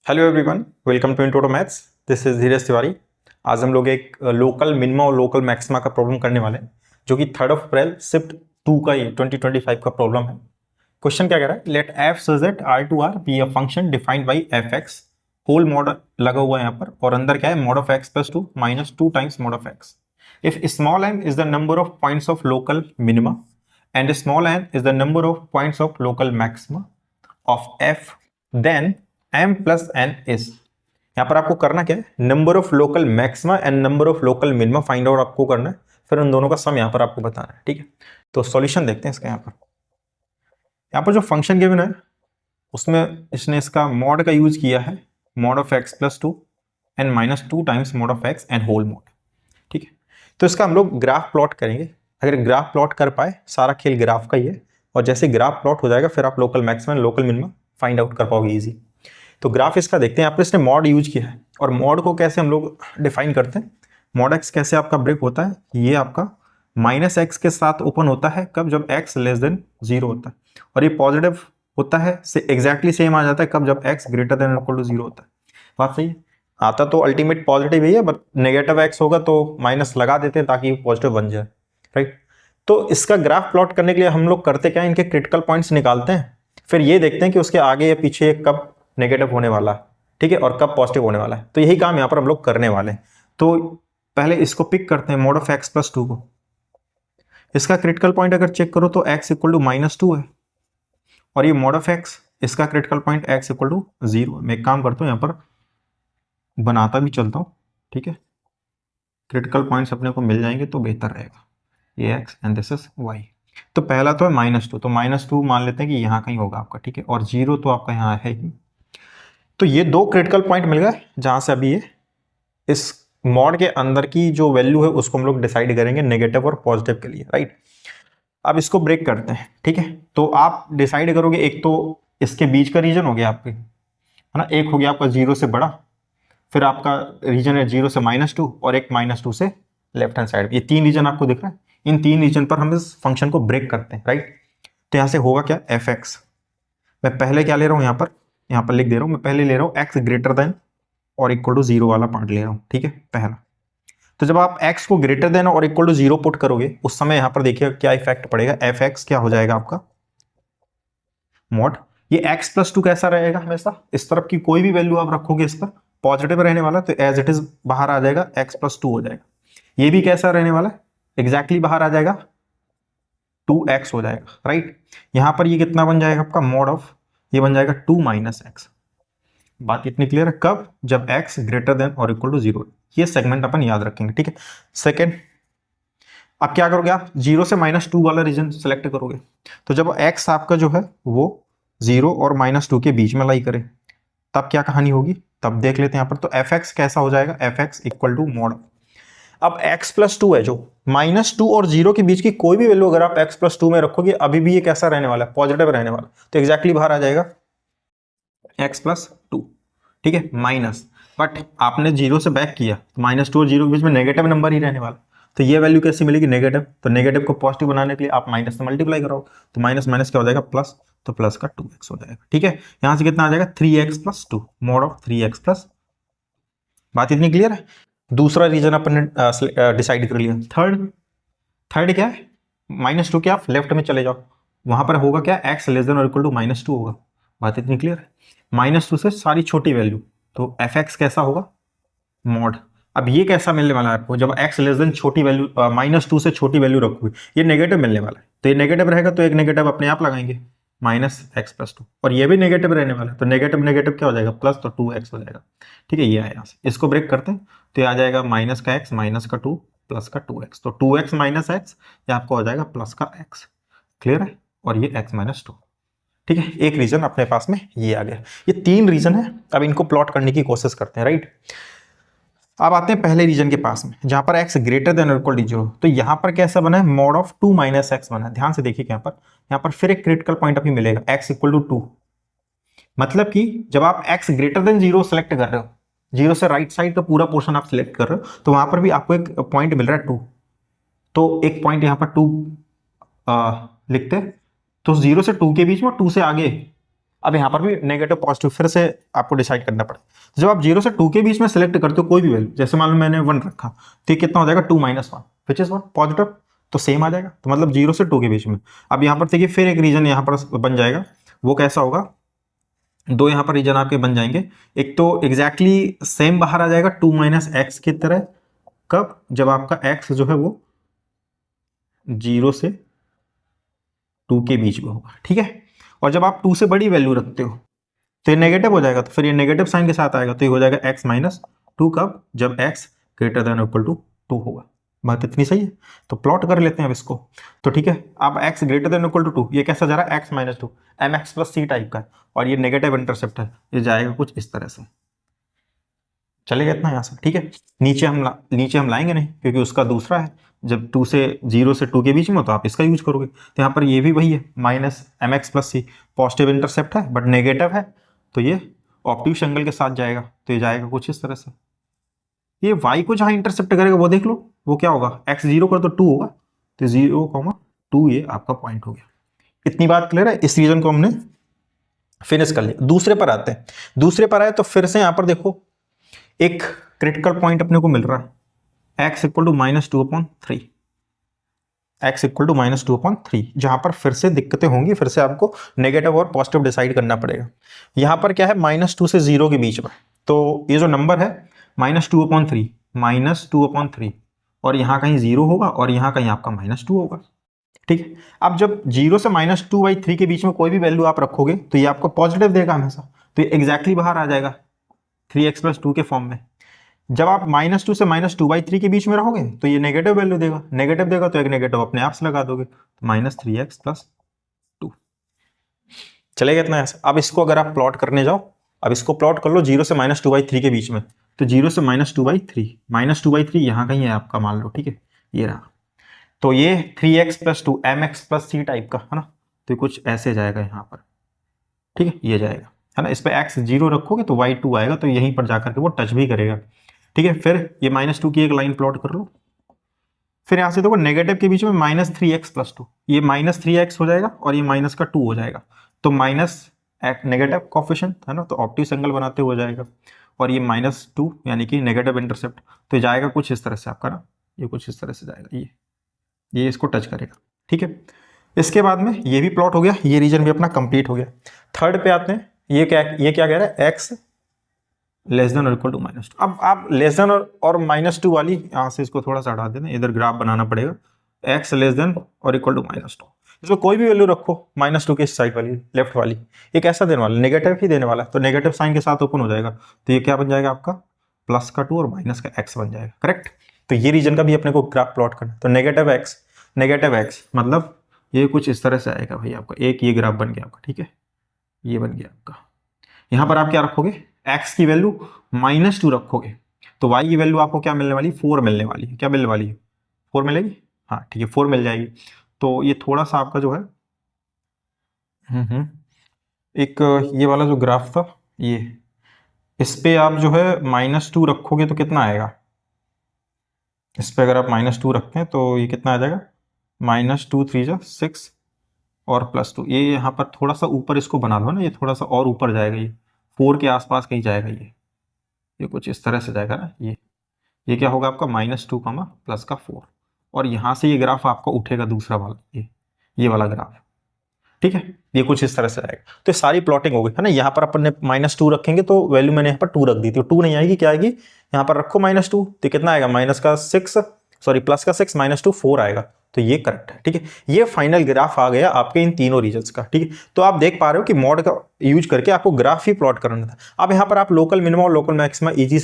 Hello everyone, welcome to intro to maths. This is Dheeraj Tiwari. आज हम लोग एक लोकल मिनिमा और लोकल मैक्सिमा का प्रॉब्लम करने वाले हैं, जो कि 3 अप्रैल शिफ्ट 2 का ये 2025 का प्रॉब्लम है। क्वेश्चन क्या कह रहा है? Let f such that R to R be a function defined by f x, whole mod लगा हुआ है यहाँ पर, और अंदर क्या है? Mod of x plus two minus two times mod of x. If small n is the number of points of local minima and small n is the number of points of local maxima of f, then m plus n is. यहां पर आपको करना क्या है? Number of local maxima and number of local minima find out आपको करना है, फिर उन दोनों का सम यहां पर आपको बताना है। ठीक है, तो सॉल्यूशन देखते हैं इसका। यहां पर जो फंक्शन गिवन है उसमें इसने इसका मॉड का यूज किया है, mod of x plus two and minus two times mod of x and whole mod. ठीक है, तो इसका हम लोग ग्राफ प्लॉट करेंगे। अगर ग्राफ प्लॉट कर पाए, सारा खेल ग्राफ का ही है, और जैसे ग्राफ प्लॉट हो जाएगा फिर आप local maxima local minima find out कर पाओगे इजी। तो ग्राफ इसका देखते हैं। यहाँ पर इसने मॉड यूज किया है, और मॉड को कैसे हम लोग डिफाइन करते हैं? मॉड एक्स कैसे आपका ब्रेक होता है? ये आपका माइनस एक्स के साथ ओपन होता है कब? जब एक्स लेस देन जीरो होता है, और ये पॉजिटिव होता है से एग्जैक्टली सेम आ जाता है कब? जब x greater than equal to zero होता है। बात सही है? आता तो अल्टीमेट पॉजिटिव ही है, बट नेगेटिव एक्स होगा तो माइनस लगा देते हैं ताकि पॉजिटिव बन जाए, राइट। तो इसका ग्राफ प्लॉट करने के लिए हम लोग करते क्या है? इनके क्रिटिकल पॉइंट्स निकालते हैं, फिर ये देखते हैं कि उसके आगे या पीछे कब नेगेटिव होने वाला है, ठीक है, और कब पॉजिटिव होने वाला है। तो यही काम यहाँ पर हम लोग करने वाले हैं। तो पहले इसको पिक करते हैं, mod of x plus two को। इसका क्रिटिकल पॉइंट अगर चेक करो तो x equal to minus two है, और ये मॉड ऑफ एक्स, इसका critical point x equal to zero. मैं एक काम करता हूँ, यहाँ पर बनाता भी चलता हूँ, ठीक है। क्रिटिकल पॉइंट्स अपने को मिल जाएंगे तो बेहतर रहेगा। ये x and this is y. तो पहला तो है माइनस टू, तो माइनस टू मान लेते हैं कि यहाँ कहीं होगा आपका, ठीक है, और जीरो तो आपका यहाँ है ही। तो ये दो क्रिटिकल पॉइंट मिल गए जहां से अभी ये इस मॉड के अंदर की जो वैल्यू है उसको हम लोग डिसाइड करेंगे नेगेटिव और पॉजिटिव के लिए, राइट। अब इसको ब्रेक करते हैं, ठीक है। तो आप डिसाइड करोगे, एक तो इसके बीच का रीजन हो गया आपके, है ना, एक हो गया आपका जीरो से बड़ा, फिर आपका रीजन है जीरो से माइनस टू, और एक माइनस टू से लेफ्ट हैंड साइड। ये तीन रीजन आपको दिख रहा है, इन तीन रीजन पर हम इस फंक्शन को ब्रेक करते हैं, राइट। तो यहां से होगा क्या? F x. मैं पहले क्या ले रहा हूं? यहाँ पर लिख दे रहा हूं, मैं पहले ले रहा हूं एक्स ग्रेटर देन और इक्वल टू जीरो वाला पार्ट ले रहा हूं, ठीक है, पहला। तो जब आप x को ग्रेटर देन और इक्वल टू जीरो पुट करोगे उस समय यहां पर देखिए क्या इफेक्ट पड़ेगा। एफ एक्स क्या हो जाएगा आपका? मॉड। ये x प्लस टू कैसा रहेगा? हमेशा इस तरफ की कोई भी वैल्यू आप रखोगे इस पर पॉजिटिव रहने वाला, तो एज इट इज बाहर आ जाएगा x प्लस टू हो जाएगा। ये भी कैसा रहने वाला है? एग्जैक्टली बाहर आ जाएगा 2x हो जाएगा, राइट। यहां पर ये कितना बन जाएगा आपका? मॉड ऑफ, ये बन जाएगा 2 माइनस एक्स। बात इतनी क्लियर है? कब? जब x ग्रेटर देन और इक्वल टू जीरो। ये सेगमेंट अपन याद रखेंगे, ठीक है। सेकेंड, अब क्या करोगे आप? जीरो से माइनस टू वाला रीजन सेलेक्ट करोगे। तो जब x आपका जो है वो जीरो और माइनस टू के बीच में लाई करे, तब क्या कहानी होगी? तब देख लेते हैं यहाँ पर। तो एफ एक्स कैसा हो जाएगा? F x equal to mod. अब x प्लस टू है, जो माइनस टू और जीरो के बीच की कोई भी वैल्यू अगर आप x प्लस टू में रखोगे अभी भी ये कैसा रहने वाला है? पॉजिटिव रहने वाला। तो एग्जैक्टली बाहर आ जाएगा x प्लस टू, ठीक है, माइनस। बट आपने जीरो से बैक किया तो माइनस टू और जीरो के बीच में नेगेटिव नंबर ही रहने वाला। तो ये वैल्यू कैसी मिलेगी? नेगेटिव। तो नेगेटिव को पॉजिटिव बनाने के लिए आप माइनस से मल्टीप्लाई कराओ, तो माइनस माइनस क्या हो जाएगा? प्लस। तो प्लस का 2x हो जाएगा, ठीक है। यहां से कितना आ जाएगा? 3x plus two, mod of 3x plus. बात इतनी क्लियर है? दूसरा रीजन अपन ने डिसाइड कर लिया। थर्ड क्या है? माइनस टू के आप लेफ्ट में चले जाओ, वहां पर होगा क्या? एक्स लेस देन और इक्वल टू माइनस टू होगा। बात इतनी क्लियर है? माइनस टू से सारी छोटी वैल्यू, तो एफ एक्स कैसा होगा? मॉड। अब ये कैसा मिलने वाला है आपको? जब एक्स लेस देन छोटी वैल्यू माइनस टू से छोटी वैल्यू रखोगे, ये नेगेटिव मिलने वाला है। तो ये नेगेटिव रहेगा तो एक नेगेटिव अपने आप लगाएंगे, माइनस एक्स प्लस टू, और ये भी नेगेटिव रहने वाला है। तो नेगेटिव नेगेटिव क्या हो जाएगा? प्लस, तो 2x हो जाएगा, ठीक है। ये है, यहाँ से इसको ब्रेक करते हैं तो ये आ जाएगा माइनस का x माइनस का 2 प्लस का 2x। तो 2x माइनस एक्स, ये आपको हो जाएगा प्लस का x। क्लियर है? और ये x माइनस टू, ठीक है। एक रीजन अपने पास में ये आ गया। ये तीन रीजन है, अब इनको प्लॉट करने की कोशिश करते हैं, राइट। अब आते हैं पहले रीजन के पास में, जहां पर x ग्रेटर देन और इक्वल टू जीरो। तो यहां पर कैसा बना है? मॉड ऑफ 2 माइनस एक्स बना है। ध्यान से देखिए, यहाँ पर फिर एक क्रिटिकल पॉइंट अभी मिलेगा, x इक्वल टू 2। मतलब कि जब आप x greater than zero select कर रहे हो, जीरो से राइट साइड का पूरा पोर्शन आप सिलेक्ट कर रहे हो, तो वहां पर भी आपको एक पॉइंट मिल रहा है 2। तो एक पॉइंट यहां पर 2 लिखते हैं, तो जीरो से 2 के बीच में, 2 से आगे अब यहाँ पर भी नेगेटिव पॉजिटिव फिर से आपको डिसाइड करना पड़े। जब आप 0 से 2 के बीच में सेलेक्ट करते हो कोई भी वैल्यू, जैसे मान लो मैंने 1 रखा, तो ये कितना हो जाएगा 2 - 1 विच इज 1 पॉजिटिव, तो सेम आ जाएगा। तो मतलब 0 से 2 के बीच में। अब यहाँ पर देखिए फिर एक रीजन यहाँ पर बन जाएगा, वो कैसा होगा, दो यहाँ पर रीजन आपके बन जाएंगे। एक तो एग्जैक्टली सेम बाहर आ जाएगा 2 - x की तरह, कब, जब आपका x जो है वो 0 से 2 के बीच में होगा, ठीक है। और जब आप 2 से बड़ी वैल्यू रखते हो तो ये नेगेटिव हो जाएगा, तो फिर ये नेगेटिव साइन के साथ आएगा, तो ये हो जाएगा x - 2 कब, जब x greater than equal to 2 होगा। बात इतनी सही है। तो प्लॉट कर लेते हैं अब इसको। तो ठीक है, अब x greater than equal to 2, ये कैसा जा रहा है x - 2, mx plus c type का है, और ये नेगेटिव इंटरसेप्ट है, ये जाएगा कुछ इस तरह से, चलेगा इतना यहाँ से, ठीक है। नीचे हम लाएंगे नहीं, क्योंकि उसका दूसरा है, जब 0 से 2 के बीच में हो तो आप इसका यूज करोगे। तो यहाँ पर ये भी वही है, -mx plus c, positive intercept है बट नेगेटिव है, तो ये ऑप्टिव एंगल के साथ जाएगा, तो ये जाएगा कुछ इस तरह से। ये y को जहां इंटरसेप्ट करेगा वो देख लो, वो क्या होगा, x 0 कर तो 2 होगा, तो 0,2 ये आपका पॉइंट हो गया। इतनी बात क्लियर है। इस रीजन को हमने फिनिश कर लिया। दूसरे पर आते हैं। दूसरे पर आए तो फिर से यहां पर देखो एक क्रिटिकल पॉइंट अपने को मिल रहा है, x equal to -2/3, x equal to -2/3, जहां पर फिर से दिक्कतें होंगी, फिर से आपको नेगेटिव और पॉजिटिव डिसाइड करना पड़ेगा। यहां पर क्या है, -2 से 0 के बीच में, तो ये जो नंबर है -2/3 और यहाँ कहीं 0 होगा और यहाँ कहीं आपका -2 होगा, ठीक है। अब जब 0 से -2/3 के बीच में कोई भी वैल्यू आप रखोगे तो ये आपको पॉजिटिव देगा हमेशा, तो ये एग्जैक्टली बाहर आ जाएगा 3x + 2 के फॉर्म में। जब आप -2 से -2/3 के बीच में रहोगे तो ये नेगेटिव वैल्यू देगा, नेगेटिव देगा तो एक नेगेटिव अपने आप से लगा दोगे, तो -3x + 2 चलेगा इतना ऐसा। अब इसको अगर आप प्लॉट करने जाओ, अब इसको प्लॉट कर लो 0 से -2/3 के बीच में, तो 0 से -2/3 यहाँ कहीं है आपका, मान लो, ठीक है, ये रहा। तो ये 3x + 2 mx + c टाइप का है ना, तो कुछ ऐसे जाएगा यहाँ पर, ठीक है, ये जाएगा, है ना। इस पे x 0 रखोगे तो y 2 आएगा, तो यहीं पर जाकर के वो टच भी करेगा, ठीक है। फिर ये -2 की एक लाइन प्लॉट कर लो। फिर यहाँ से देखो नेगेटिव के बीच में -3x + 2, ये -3x हो जाएगा और ये माइनस का 2 हो जाएगा, तो माइनस नेगेटिव कोफिशिएंट है ना, तो ऑप्टिव एंगल बनाते हुए जाएगा, और ये -2 यानी कि नेगेटिव इंटरसेप्ट, तो जाएगा कुछ इस तरह से आपका ना, ये कुछ इस तरह से जाएगा, ये इसको टच करेगा, ठीक है। इसके बाद में ये भी प्लॉट हो गया, ये रीजन भी अपना कंप्लीट हो गया। थर्ड पे आते हैं, ये क्या कह रहा है, x लेस देन और इक्वल टू -2। अब आप लेस देन और -2 वाली यहाँ से इसको थोड़ा सा हटा देना, इधर ग्राफ बनाना पड़ेगा, x लेस देन और इक्वल टू -2, इसमें कोई भी वैल्यू रखो, -2 के साइड वाली, लेफ्ट वाली, ये कैसा देने वाला, नेगेटिव ही देने वाला है, तो नेगेटिव साइन के साथ ओपन हो जाएगा, तो ये क्या बन जाएगा आपका +2 और -x बन जाएगा, करेक्ट। तो ये रीजन का भी अपने को ग्राफ प्लॉट करना है, तो नेगेटिव x मतलब ये कुछ इस तरह से आएगा भाई आपका, एक ये ग्राफ बन गया आपका, ठीक है, ये बन गया आपका। यहाँ पर आप क्या रखोगे, x की वैल्यू -2 रखोगे, तो y की वैल्यू आपको क्या मिलने वाली, 4 मिलने वाली है, क्या मिलने वाली है, 4 मिलेगी, हाँ ठीक है, 4 मिल जाएगी। तो ये थोड़ा सा आपका जो है एक ये वाला जो ग्राफ था, ये इस पे आप जो है -2 रखोगे तो कितना आएगा, इस पे अगर आप -2 रखते हैं तो ये कितना आ जाएगा, -2 3 6 और +2, ये यहाँ पर थोड़ा सा ऊपर इसको बना लो ना, ये थोड़ा सा और ऊपर जाएगा, ये 4 के आसपास कहीं जाएगा, ये कुछ इस तरह से जाएगा ना, ये क्या होगा आपका -2 +4, और यहाँ से ये ग्राफ आपका उठेगा दूसरा वाला, ये वाला ग्राफ, ठीक है, ये कुछ इस तरह से आएगा। तो ये सारी प्लॉटिंग हो गई है ना। यहाँ पर अपन ने -2 रखेंगे तो वैल्यू मैंने यहाँ पर 2 रख दी थी, 2 नहीं आएगी, क्या आएगी, यहाँ पर रखो -2, तो कितना आएगा, +6 -2 4 आएगा, तो ये करेक्ट है, ठीक है। ये फाइनल ग्राफ आ गया आपके इन तीनों रीजन्स का, ठीक है। तो आप देख पा रहे हो कि मॉड का यूज करके आपको ग्राफ ही प्लॉट करना था। अब यहाँ पर आप लोकल मिनिमम और local maxima easily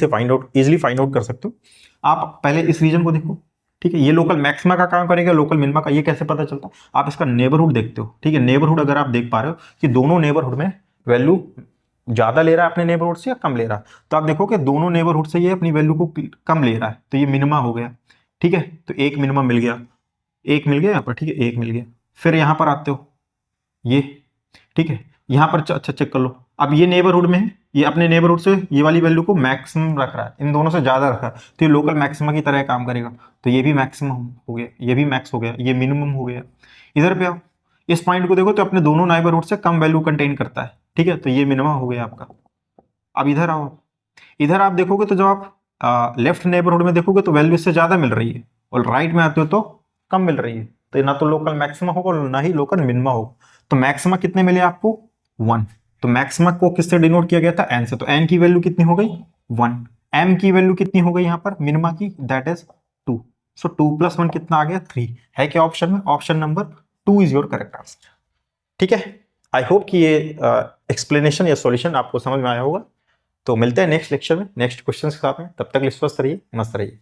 find out कर सकते हो। आप पहले इस रीजन को देखो, ठीक है, ये लोकल मैक्सिमा का काम करेगा, लोकल मिनिमा का ये कैसे पता चलता है, आप इसका नेबरहुड देखते हो, ठीक है। नेबरहुड अगर आप देख पा रहे हो कि दोनों नेबरहुड में वैल्यू ज्यादा ले रहा है अपने नेबरहुड से या कम ले रहा है, तो आप देखो कि दोनों नेबरहुड से ये अपनी वैल्यू को कम ले रहा है, तो ये मिनिमा हो गया, ठीक है। तो एक मिनिमा मिल गया, एक मिल गया यहाँ पर, ठीक है, एक मिल गया। फिर यहाँ पर आते हो, ये ठीक है, यहाँ पर अच्छा चेक कर लो, अब ये नेबरहुड में है, ये अपने नेबरहुड से ये वाली वैल्यू को मैक्सिमम रख रहा है, इन दोनों से ज्यादा रखा है, तो ये लोकल मैक्सिमा की तरह काम करेगा, तो ये भी मैक्सिमम हो गया, ये भी मैक्स हो गया, ये मिनिमम हो गया। इधर पे आओ, इस पॉइंट को देखो तो अपने दोनों नेबरहुड से कम वैल्यू कंटेन करता है, ठीक है, तो ये मिनिमा हो गया आपका। अब इधर आओ, इधर आप देखोगे तो जब आप लेफ्ट नेबरहुड में देखोगे तो वैल्यू इससे ज्यादा मिल रही है, और राइट में आते हो तो कम मिल रही है, तो ना तो लोकल मैक्सिमा होगा और ना ही लोकल मिनिमा होगा। तो मैक्सिमा कितने मिले आपको? 1। तो मैक्सिमा को किससे डिनोट किया गया था? n से। तो n की वैल्यू कितनी हो गई? 1। m की वैल्यू कितनी हो गई यहाँ पर मिनिमा की? That is 2। सो 2 + 1 कितना आ गया? 3। है क्या ऑप्शन में? Option number 2 is your correct answer. ठीक है, आई होप कि ये एक्सप्लेनेशन या सॉल्यूशन आपको समझ में आया होगा। तो मिलते हैं नेक्स्ट लेक्चर में नेक्स्ट क्वेश्चन के साथ में। तब तक स्वस्थ रहिए, मस्त रहिए।